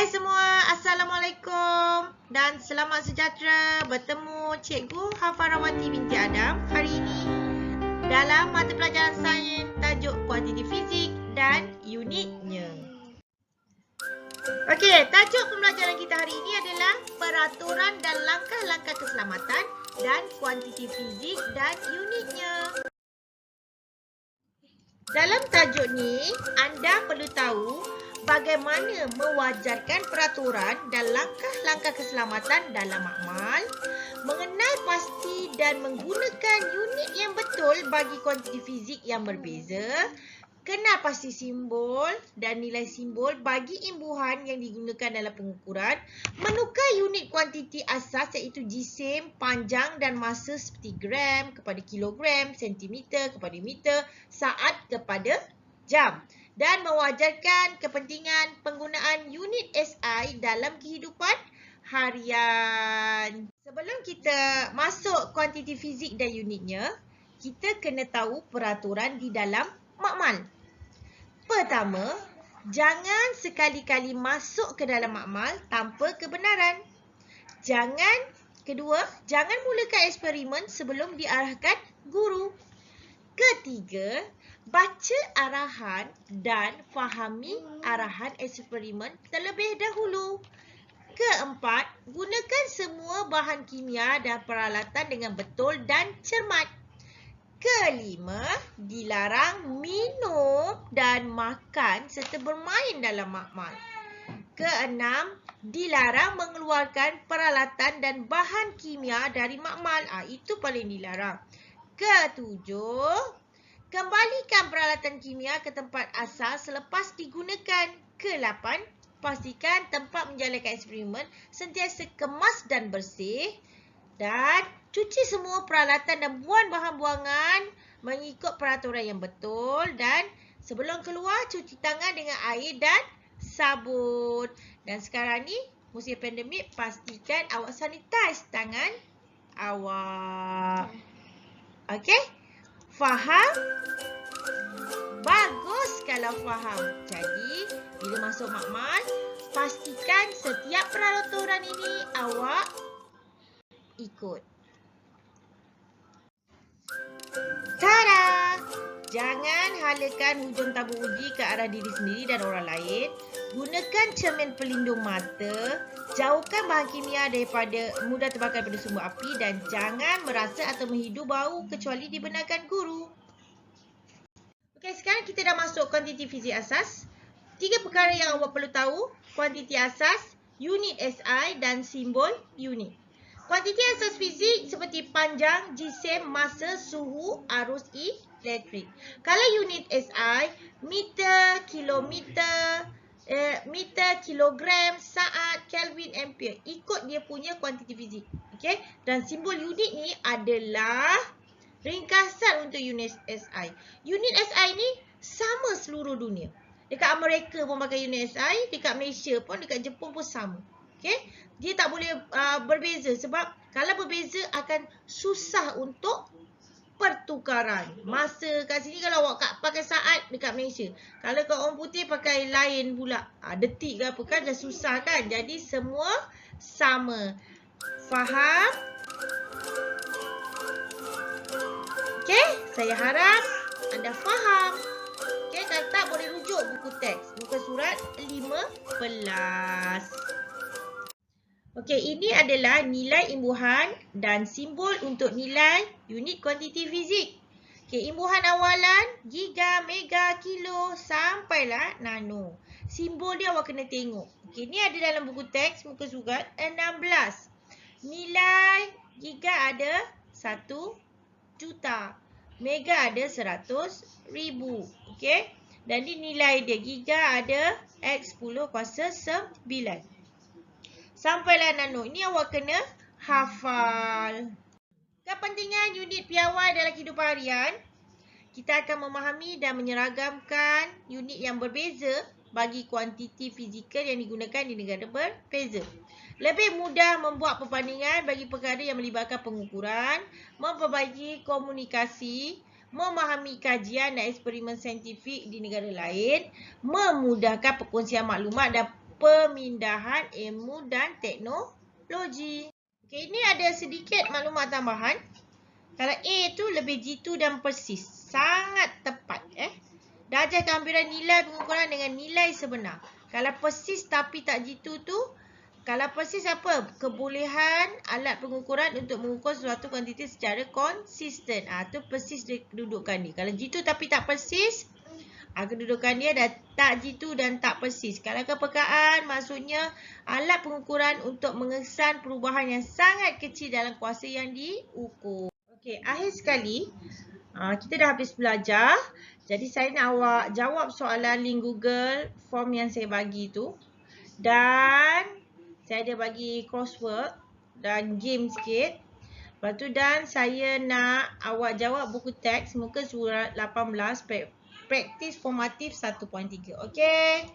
Hai semua, Assalamualaikum dan selamat sejahtera bertemu Cikgu Hafarawati binti Adam hari ini dalam mata pelajaran sains tajuk kuantiti fizik dan unitnya. Okey, tajuk pembelajaran kita hari ini adalah peraturan dan langkah-langkah keselamatan dan kuantiti fizik dan unitnya. Dalam tajuk ni, anda perlu tahu bagaimana mewajarkan peraturan dan langkah-langkah keselamatan dalam makmal, mengenal pasti dan menggunakan unit yang betul bagi kuantiti fizik yang berbeza, kenal pasti simbol dan nilai simbol bagi imbuhan yang digunakan dalam pengukuran, menukar unit kuantiti asas iaitu jisim, panjang dan masa seperti gram kepada kilogram, sentimeter kepada meter, saat kepada jam, dan mewajarkan kepentingan penggunaan unit SI dalam kehidupan harian. Sebelum kita masuk kuantiti fizik dan unitnya, kita kena tahu peraturan di dalam makmal. Pertama, jangan sekali-kali masuk ke dalam makmal tanpa kebenaran. Kedua, jangan mulakan eksperimen sebelum diarahkan guru. Ketiga, baca arahan dan fahami arahan eksperimen terlebih dahulu. Keempat, gunakan semua bahan kimia dan peralatan dengan betul dan cermat. Kelima, dilarang minum dan makan serta bermain dalam makmal. Keenam, dilarang mengeluarkan peralatan dan bahan kimia dari makmal. Itu paling dilarang. Ketujuh, kembalikan peralatan kimia ke tempat asal selepas digunakan. Ke-8, pastikan tempat menjalankan eksperimen sentiasa kemas dan bersih. Dan cuci semua peralatan dan buang bahan-buangan mengikut peraturan yang betul. Dan sebelum keluar, cuci tangan dengan air dan sabun. Dan sekarang ni, musim pandemik, pastikan awak sanitize tangan awak. Okey? Faham? Bagus kalau faham. Jadi, bila masuk makmal, pastikan setiap peraturan ini awak ikut. Tada! Jangan halakan hujung tabung uji ke arah diri sendiri dan orang lain. Gunakan cermin pelindung mata. Jauhkan bahan kimia daripada mudah terbakar pada sumber api dan jangan merasa atau menghidu bau kecuali dibenarkan guru. Okey, sekarang kita dah masuk kuantiti fizik asas. 3 perkara yang awak perlu tahu: kuantiti asas, unit SI dan simbol unit. Kuantiti asas fizik seperti panjang, jisim, masa, suhu, arus elektrik. Kalau unit SI, meter, kilometer, meter, kilogram, saat, Kelvin, ampere. Ikut dia punya kuantiti fizik. Okey? Dan simbol unit ni adalah ringkasan untuk unit SI. Unit SI ni sama seluruh dunia. Dekat Amerika pun pakai unit SI, dekat Malaysia pun, dekat Jepun pun sama. Okey? Dia tak boleh berbeza sebab kalau berbeza akan susah untuk pertukaran. Masa kat sini kalau awak pakai saat dekat Malaysia. Kalau kat orang putih pakai lain pula. Detik ke apa kan dah susah kan. Jadi semua sama. Faham? Okey, saya harap anda faham. Okey, kalau tak boleh rujuk buku teks. Muka surat 15. Okey, ini adalah nilai imbuhan dan simbol untuk nilai unit kuantiti fizik. Okey, imbuhan awalan giga, mega, kilo sampailah nano. Simbol dia awak kena tengok. Okey, ni ada dalam buku teks muka surat 16. Nilai giga ada 1 juta. Mega ada 100,000. Okey. Dan ni nilai dia giga ada X10^9. Sampailah nano. Ini awak kena hafal. Kepentingan unit piawai dalam kehidupan harian. Kita akan memahami dan menyeragamkan unit yang berbeza bagi kuantiti fizikal yang digunakan di negara berbeza. Lebih mudah membuat perbandingan bagi perkara yang melibatkan pengukuran, memperbaiki komunikasi, memahami kajian dan eksperimen saintifik di negara lain, memudahkan perkongsian maklumat dan pemindahan ilmu dan teknologi. Okey, ini ada sedikit maklumat tambahan. Kalau A tu lebih jitu dan persis. Sangat tepat. Darjah keampiran nilai pengukuran dengan nilai sebenar. Kalau persis tapi tak jitu tu, kalau persis apa? Kebolehan alat pengukuran untuk mengukur suatu kuantiti secara konsisten. Tu persis kedudukan dia. Kalau jitu tapi tak persis, kedudukan dia dah tak jitu dan tak persis. Kalau kepekaan, maksudnya alat pengukuran untuk mengesan perubahan yang sangat kecil dalam kuasa yang diukur. Okey, akhir sekali, kita dah habis belajar. Jadi saya nak awak jawab soalan link Google form yang saya bagi tu. Dan saya ada bagi crossword dan game sikit. Lepas tu dan saya nak awak jawab buku teks muka surat 18 praktis formatif 1.3. Okey.